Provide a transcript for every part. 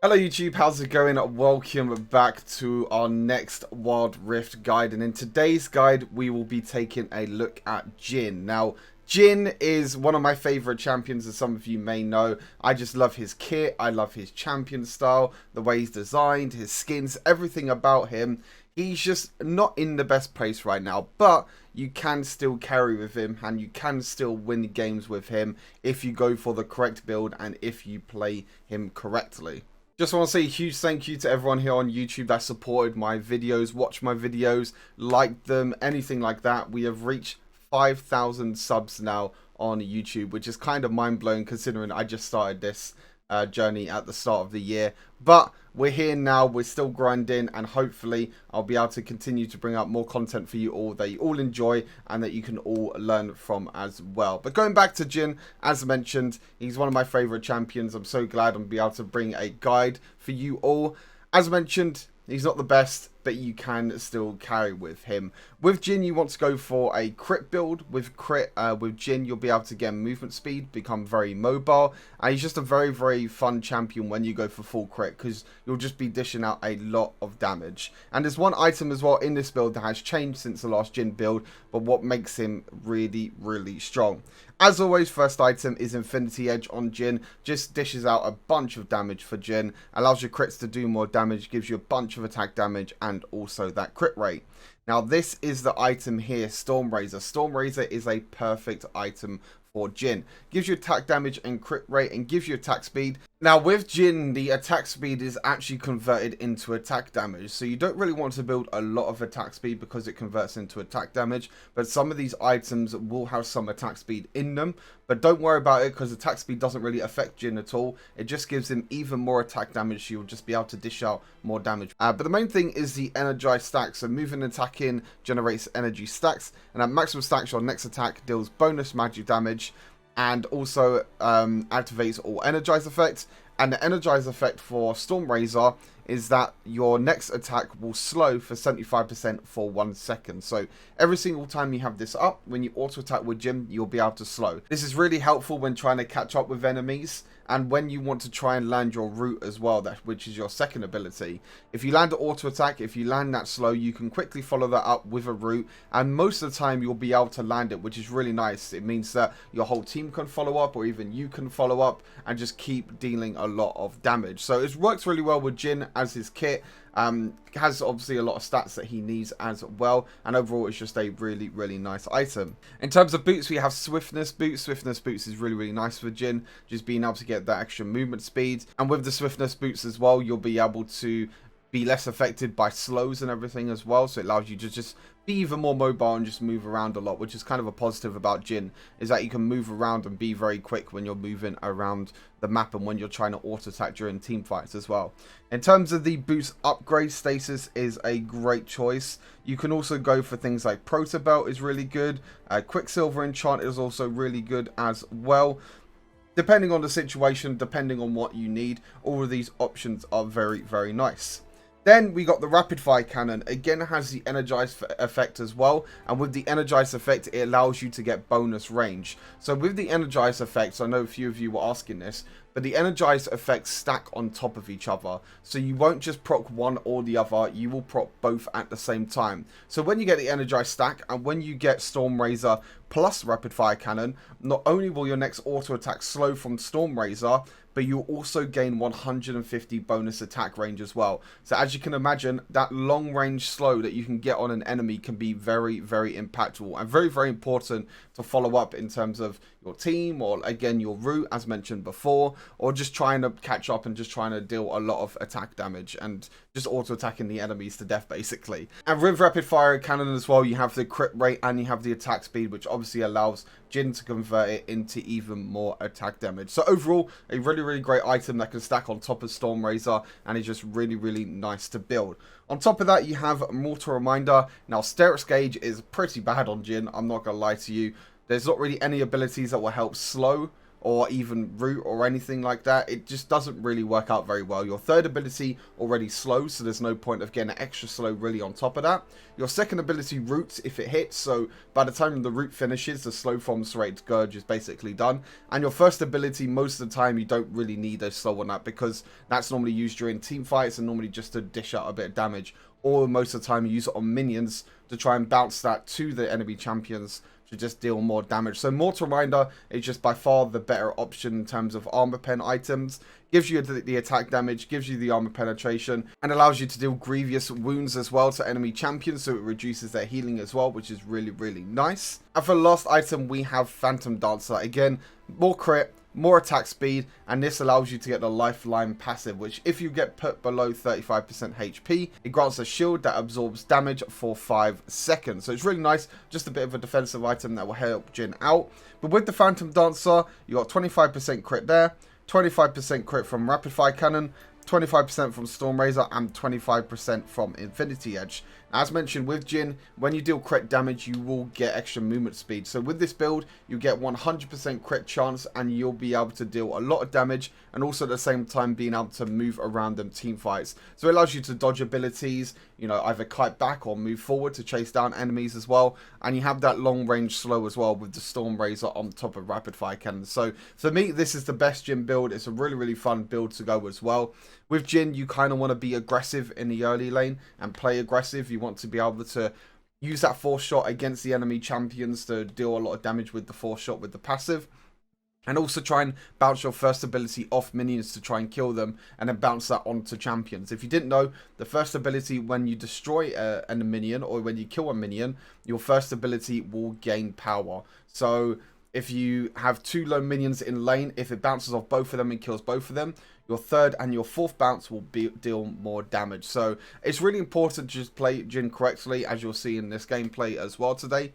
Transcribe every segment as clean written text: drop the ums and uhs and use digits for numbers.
Hello YouTube, how's it going? Welcome back to our next Wild Rift guide, and in today's guide we will be taking a look at Jhin. Now, Jhin is one of my favourite champions, as some of you may know. I just love his kit, I love his champion style, the way he's designed, his skins, everything about him. He's just not in the best place right now, but you can still carry with him and you can still win games with him if you go for the correct build and if you play him correctly. Just want to say a huge thank you to everyone here on YouTube that supported my videos, watched my videos, liked them, anything like that. We have reached 5,000 subs now on YouTube, which is kind of mind-blowing considering I just started this journey at the start of the year. But we're here now, we're still grinding, and hopefully I'll be able to continue to bring out more content for you all that you all enjoy and that you can all learn from as well. But going back to Jhin, as mentioned, he's one of my favorite champions. I'm so glad I'm be able to bring a guide for you all. As mentioned, he's not the best, but you can still carry with him. With Jhin, you want to go for a crit build. With Jhin, you'll be able to get movement speed, become very mobile, and he's just a very, very fun champion when you go for full crit, because you'll just be dishing out a lot of damage. And there's one item as well in this build that has changed since the last Jhin build, but what makes him really, really strong. As always, first item is Infinity Edge on Jhin. Just dishes out a bunch of damage for Jhin, allows your crits to do more damage, gives you a bunch of attack damage, and also that crit rate. Now, this is the item here, Stormrazor. Stormrazor is a perfect item for Jhin. Gives you attack damage and crit rate and gives you attack speed. Now with Jhin, the attack speed is actually converted into attack damage. So you don't really want to build a lot of attack speed because it converts into attack damage. But some of these items will have some attack speed in them. But don't worry about it because attack speed doesn't really affect Jhin at all. It just gives him even more attack damage. So you'll just be able to dish out more damage. But the main thing is the energized stack. So moving and attacking generates energy stacks. And at maximum stacks, your next attack deals bonus magic damage. And also activates all energize effects. And the energize effect for Stormrazor is that your next attack will slow for 75% for 1 second. So every single time you have this up, when you auto attack with Jhin, you'll be able to slow. This is really helpful when trying to catch up with enemies and when you want to try and land your root as well, which is your second ability. If you land an auto attack, if you land that slow, you can quickly follow that up with a root, and most of the time you'll be able to land it, which is really nice. It means that your whole team can follow up, or even you can follow up and just keep dealing a lot of damage. So it works really well with Jhin as his kit. Has obviously a lot of stats that he needs as well, and overall it's just a really, really nice item. In terms of boots, we have Swiftness Boots. Swiftness Boots is really, really nice for Jhin, just being able to get that extra movement speed. And with the Swiftness Boots as well, you'll be able to be less affected by slows and everything as well, so it allows you to just be even more mobile and just move around a lot, which is kind of a positive about Jhin, is that you can move around and be very quick when you're moving around the map and when you're trying to auto attack during team fights as well. In terms of the boost upgrade, Stasis is a great choice. You can also go for things like Proto Belt is really good. Quicksilver Enchant is also really good as well. Depending on the situation, depending on what you need, all of these options are very, very nice. Then we got the rapid fire cannon. Again, has the energized effect as well, and with the energized effect it allows you to get bonus range. So with the energized effects, I know a few of you were asking this, but the energized effects stack on top of each other, so you won't just proc one or the other, you will proc both at the same time. So when you get the energized stack and when you get Stormrazor plus rapid fire cannon, not only will your next auto attack slow from Stormrazor, but you'll also gain 150 bonus attack range as well. So as you can imagine, that long range slow that you can get on an enemy can be very, very impactful and very, very important to follow up in terms of your team, or again your route as mentioned before, or just trying to catch up and just trying to deal a lot of attack damage and just auto attacking the enemies to death basically. And with rapid fire cannon as well, you have the crit rate and you have the attack speed, which obviously allows Jhin to convert it into even more attack damage. So overall, a really, really great item that can stack on top of Stormrazor and is just really, really nice to build. On top of that, you have Mortal Reminder. Now, Sterex Gauge is pretty bad on Jhin, I'm not going to lie to you. There's not really any abilities that will help slow or even root or anything like that. It just doesn't really work out very well. Your third ability already slows, so there's no point of getting an extra slow really on top of that. Your second ability roots if it hits, so by the time the root finishes, the slow from Serrated Scourge is basically done. And your first ability, most of the time you don't really need a slow on that, because that's normally used during team fights and normally just to dish out a bit of damage, or most of the time you use it on minions to try and bounce that to the enemy champions to just deal more damage. So Mortal Rinder is just by far the better option in terms of armor pen items. Gives you the attack damage, gives you the armor penetration, and allows you to deal grievous wounds as well to enemy champions, so it reduces their healing as well, which is really, really nice. And for the last item, we have Phantom Dancer. Again, more crit, more attack speed, and this allows you to get the lifeline passive, which if you get put below 35% HP, it grants a shield that absorbs damage for 5 seconds. So it's really nice, just a bit of a defensive item that will help Jhin out. But with the Phantom Dancer, you got 25% crit there, 25% crit from Rapid Fire Cannon, 25% from Stormrazor, and 25% from Infinity Edge. As mentioned with Jhin, when you deal crit damage, you will get extra movement speed. So with this build, you get 100% crit chance, and you'll be able to deal a lot of damage, and also at the same time being able to move around them team fights. So it allows you to dodge abilities, you know, either kite back or move forward to chase down enemies as well. And you have that long range slow as well with the Stormrazor on top of Rapid Fire Cannon. So for me, this is the best Jhin build. It's a really, really fun build to go as well. With Jhin, you kind of want to be aggressive in the early lane and play aggressive. You want to be able to use that force shot against the enemy champions to deal a lot of damage with the force shot with the passive. And also try and bounce your first ability off minions to try and kill them, and then bounce that onto champions. If you didn't know, the first ability when you destroy a minion, or when you kill a minion, your first ability will gain power. So if you have 2 low minions in lane, if it bounces off both of them and kills both of them, your third and your fourth bounce will deal more damage. So it's really important to just play Jhin correctly, as you'll see in this gameplay as well today.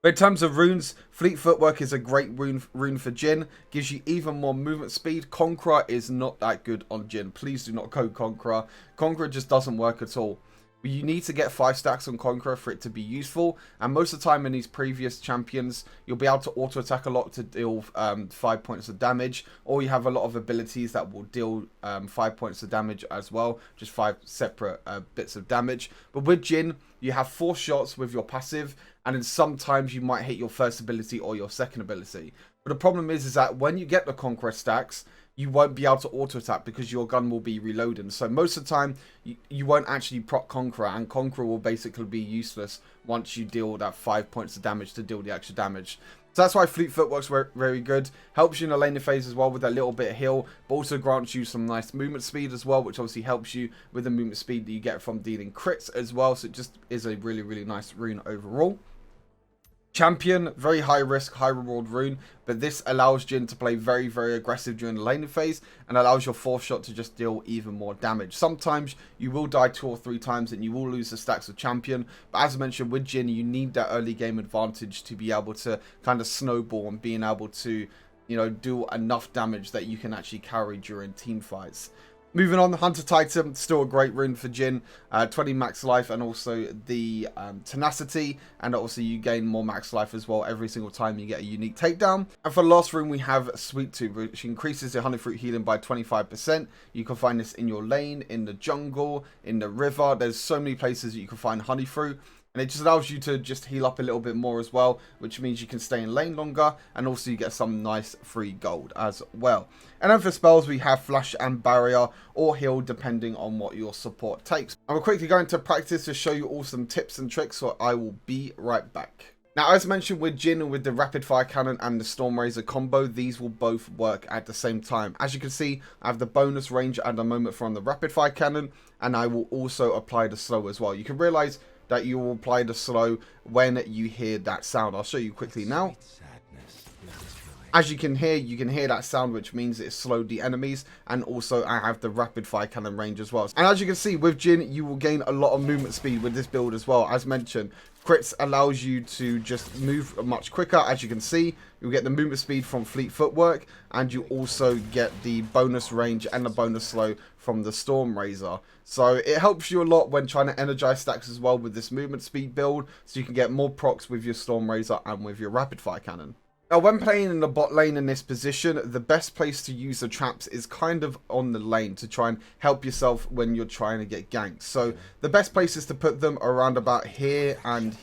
But in terms of runes, Fleet Footwork is a great rune for Jhin. Gives you even more movement speed. Conqueror is not that good on Jhin. Please do not go Conqueror. Conqueror just doesn't work at all. You need to get 5 stacks on Conqueror for it to be useful. And most of the time in these previous champions, you'll be able to auto attack a lot to deal 5 points of damage. Or you have a lot of abilities that will deal 5 points of damage as well. Just 5 separate bits of damage. But with Jhin, you have 4 shots with your passive. And then sometimes you might hit your first ability or your second ability. But the problem is that when you get the Conqueror stacks, you won't be able to auto attack because your gun will be reloading. So most of the time, you won't actually proc Conqueror, and Conqueror will basically be useless once you deal that 5 points of damage to deal the extra damage. So that's why Fleet Footwork's very good. Helps you in the laning phase as well with that little bit of heal, but also grants you some nice movement speed as well, which obviously helps you with the movement speed that you get from dealing crits as well. So it just is a really, really nice rune overall. Champion, very high risk, high reward rune, but this allows Jhin to play very, very aggressive during the laning phase, and allows your fourth shot to just deal even more damage. Sometimes you will die 2 or 3 times and you will lose the stacks of champion, but as I mentioned with Jhin, you need that early game advantage to be able to kind of snowball and being able to, you know, do enough damage that you can actually carry during team fights. Moving on, Hunter Titan, still a great rune for Jhin. 20 max life, and also the tenacity, and also you gain more max life as well every single time you get a unique takedown. And for the last rune, we have Sweet Tooth, which increases your honey fruit healing by 25%. You can find this in your lane, in the jungle, in the river. There's so many places that you can find honey fruit. And it just allows you to just heal up a little bit more as well, which means you can stay in lane longer, and also you get some nice free gold as well. And then for spells, we have Flash and Barrier, or Heal, depending on what your support takes. I will quickly go into practice to show you all some tips and tricks, so I will be right back. Now, as mentioned with Jhin and with the Rapid Fire Cannon and the Stormrazor combo, these will both work at the same time. As you can see, I have the bonus range at the moment from the Rapid Fire Cannon, and I will also apply the slow as well. You can realize that you will apply the slow when you hear that sound. I'll show you quickly now. As you can hear that sound, which means it slowed the enemies, and also I have the Rapid Fire Cannon range as well. And as you can see, with Jhin, you will gain a lot of movement speed with this build as well. As mentioned, crits allows you to just move much quicker. As you can see, you'll get the movement speed from Fleet Footwork, and you also get the bonus range and the bonus slow from the Stormrazor. So it helps you a lot when trying to energize stacks as well with this movement speed build, so you can get more procs with your Stormrazor and with your Rapid Fire Cannon. Now, when playing in the bot lane in this position, the best place to use the traps is kind of on the lane to try and help yourself when you're trying to get ganked. So the best places to put them are around about here, and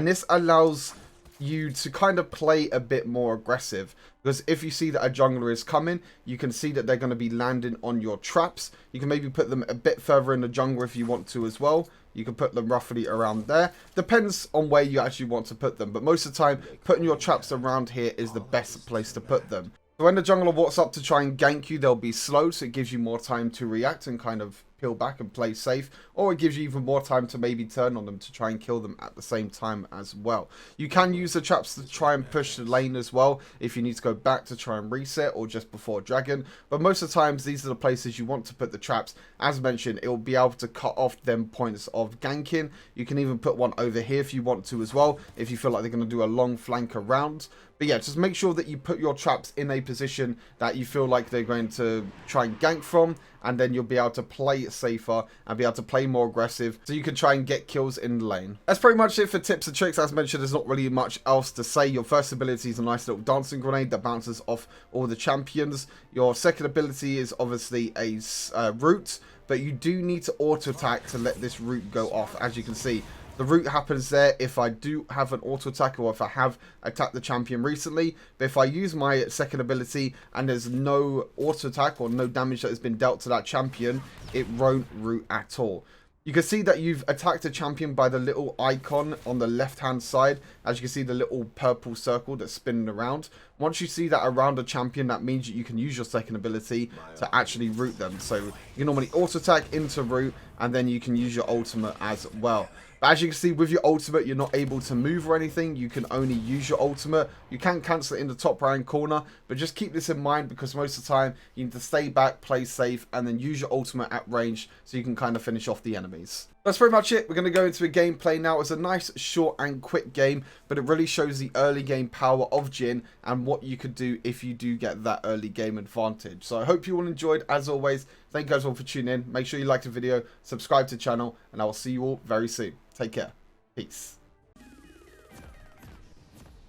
this allows you to kind of play a bit more aggressive, because if you see that a jungler is coming, you can see that they're going to be landing on your traps. You can maybe put them a bit further in the jungle if you want to as well. You can put them roughly around there. Depends on where you actually want to put them, but most of the time putting your traps around here is the best place to put them. So when the jungler walks up to try and gank you, they'll be slow, so it gives you more time to react and kind of peel back and play safe, or it gives you even more time to maybe turn on them to try and kill them at the same time as well. You can use the traps to try and push the lane as well if you need to go back to try and reset, or just before dragon, but most of the times these are the places you want to put the traps. As mentioned, it will be able to cut off them points of ganking. You can even put one over here if you want to as well, if you feel like they're going to do a long flank around. But yeah, just make sure that you put your traps in a position that you feel like they're going to try and gank from, and then you'll be able to play safer and be able to play more aggressive, so you can try and get kills in the lane. That's pretty much it for tips and tricks. As mentioned, there's not really much else to say. Your first ability is a nice little dancing grenade that bounces off all the champions. Your second ability is obviously a root, but you do need to auto attack to let this root go off. As you can see, the root happens there if I do have an auto attack, or if I have attacked the champion recently. But if I use my second ability and there's no auto attack or no damage that has been dealt to that champion, it won't root at all. You can see that you've attacked a champion by the little icon on the left hand side. As you can see, the little purple circle that's spinning around. Once you see that around a champion, that means that you can use your second ability to actually root them. So you can normally auto attack into root, and then you can use your ultimate as well. But as you can see, with your ultimate, you're not able to move or anything. You can only use your ultimate. You can cancel it in the top right corner, but just keep this in mind, because most of the time you need to stay back, play safe, and then use your ultimate at range so you can kind of finish off the enemies. That's pretty much it. We're going to go into a gameplay now. It's a nice, short and quick game, but it really shows the early game power of Jhin and what you could do if you do get that early game advantage. So I hope you all enjoyed. As always, thank you guys all for tuning in. Make sure you like the video, subscribe to the channel, and I will see you all very soon. Take care. Peace.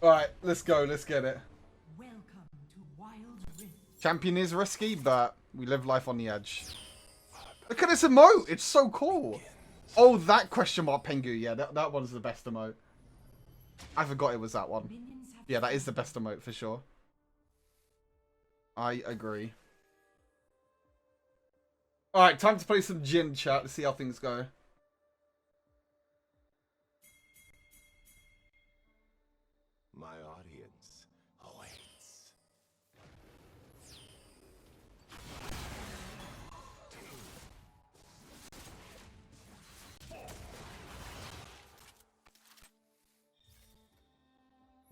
Alright, let's go. Let's get it. Welcome to Wild Rift. Champion is risky, but we live life on the edge. Look at this emote. It's so cool. Oh, that question mark Pengu. Yeah, that one's the best emote. I forgot it was that one. Yeah, that is the best emote for sure. I agree. Alright, time to play some Jhin chat to see how things go. My audience awaits.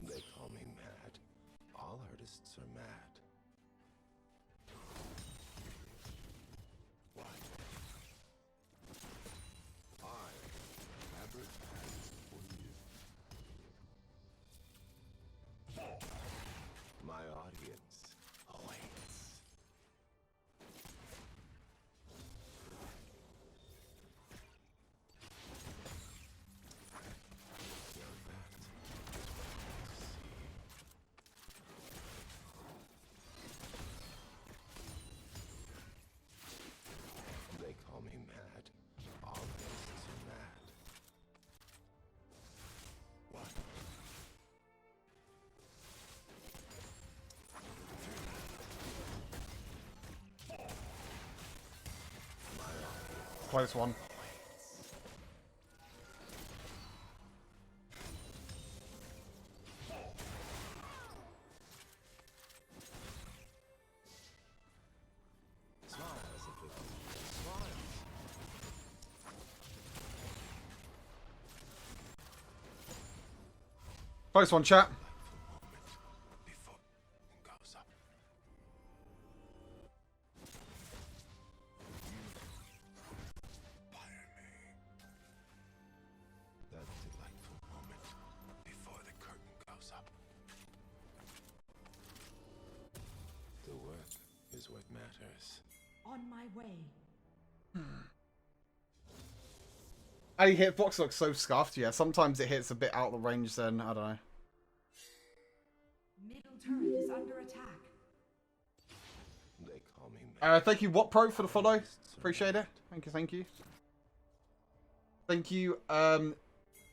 They call me mad. All artists are mad. What? I fabric hands for you. My audience awaits. They call me mad. All artists are mad. What? Close one. Smiles if it smiles. Close one, chat. Before it goes up. Fire me. That delightful moment before the curtain goes up. The work is what matters. On my way. A hitbox looks so scuffed. Yeah, sometimes it hits a bit out of the range then. I don't know. turret is under attack. They call me man. Thank you, What Pro, for the follow. Appreciate it. Thank you, thank you. Thank you,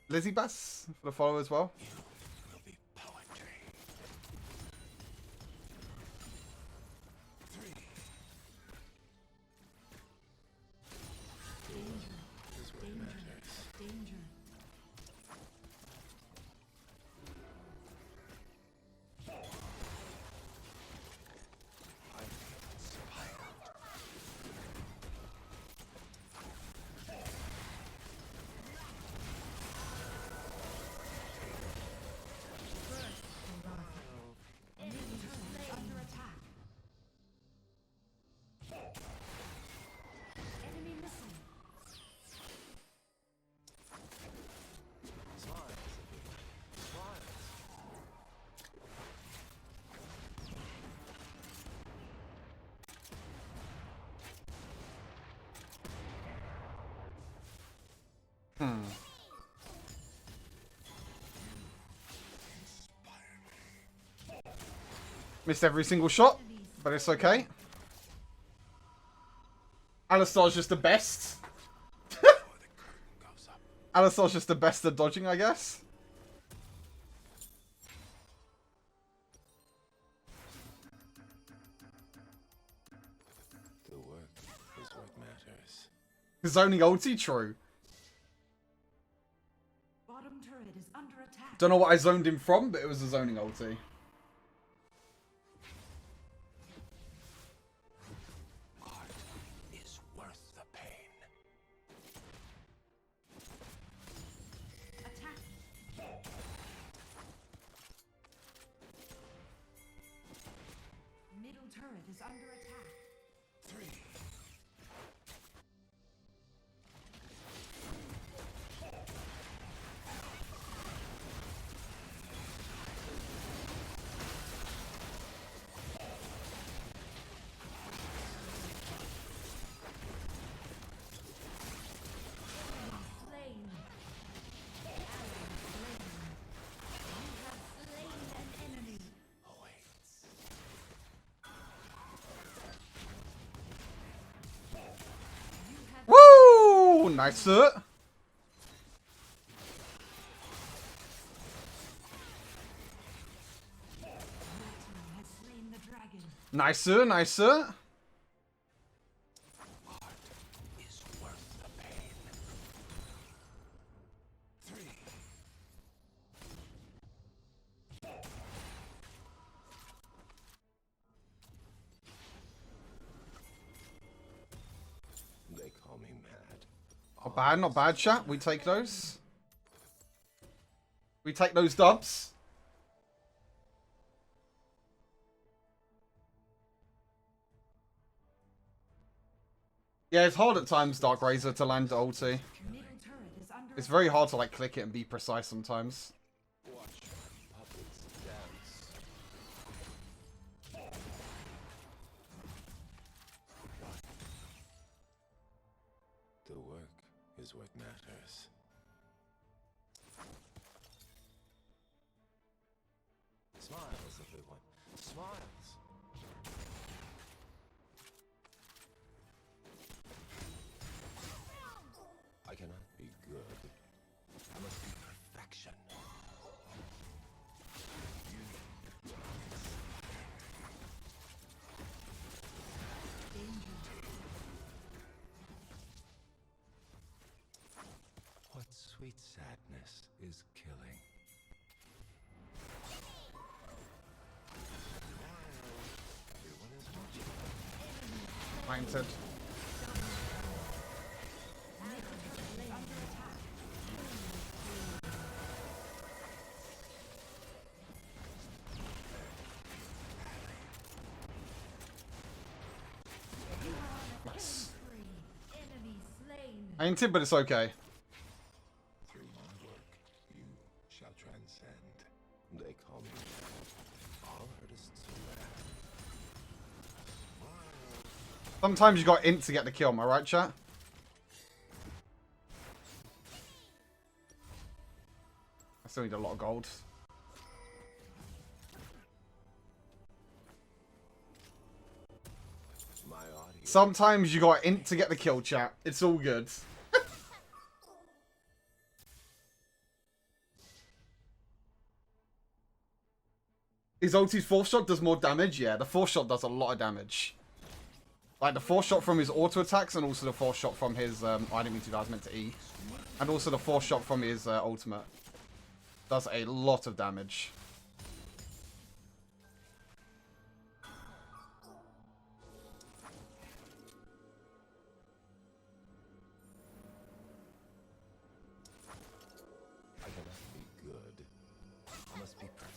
Lizzie Bass, for the follow as well. You will be poetry. 3. Is what matters. Danger. I'm inspired. Middle turret is under attack. Enemy missing. Smiles. Smiles. Missed every single shot, but it's okay. Alistar's just the best. Before the curtain goes up. Alistar's just the best at dodging, I guess. The work is what matters. Zoning ulti, true. Bottom turret is under attack. Don't know what I zoned him from, but it was a zoning ulti. Art is worth the pain. Attack. Middle turret is under attack. 3. Slain. Ally slain. You have slain an enemy. Awaits. You have Woo! Nice, sir. has slain the dragon. Nice, sir. Nice, sir. Art is worth the pain. 3. They call me mad. Not bad, not bad, chat. We take those. We take those dubs. Yeah, it's hard at times, Dark Razor, to land ulti. Middle turret is under It's very hard to like click it and be precise sometimes. Watch my puppets dance. The work is what matters. Smiles, everyone. Smiles. I cannot be good. I must be perfection. danger. What sweet sadness is killing? Everyone is watching. Painted. Nice. Enemy slain. Painted, but it's okay. Through my work, you shall transcend. They call me all artists laugh. Sometimes you got int to get the kill, am I right, chat? I still need a lot of gold. Sometimes you got int to get the kill, chat. It's all good. His ulti's fourth shot does more damage? Yeah, the fourth shot does a lot of damage. Like the fourth shot from his auto attacks and also the fourth shot from his... oh, I didn't mean to do that, I was meant to E. And also the fourth shot from his ultimate. Does a lot of damage. I cannot be good. I must be perfect.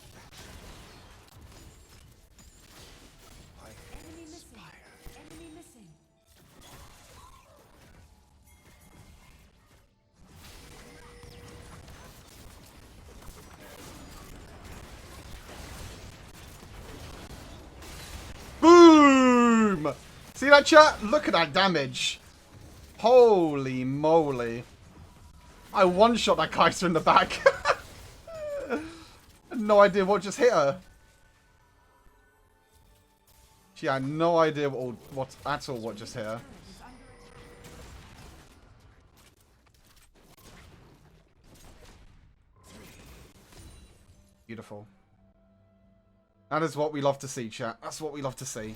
I Enemy missing. inspire. Enemy missing. Boom! See that, chat? Look at that damage. Holy moly. I one-shot that Kaiser in the back. No idea what just hit her. She had no idea what at all what just hit her. Is under attack. Beautiful. That is what we love to see, chat. That's what we love to see.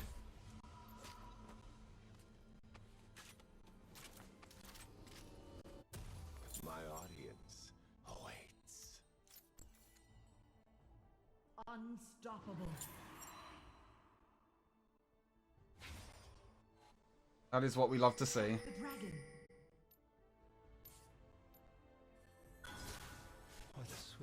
My audience awaits. Unstoppable. That is what we love to see. The dragon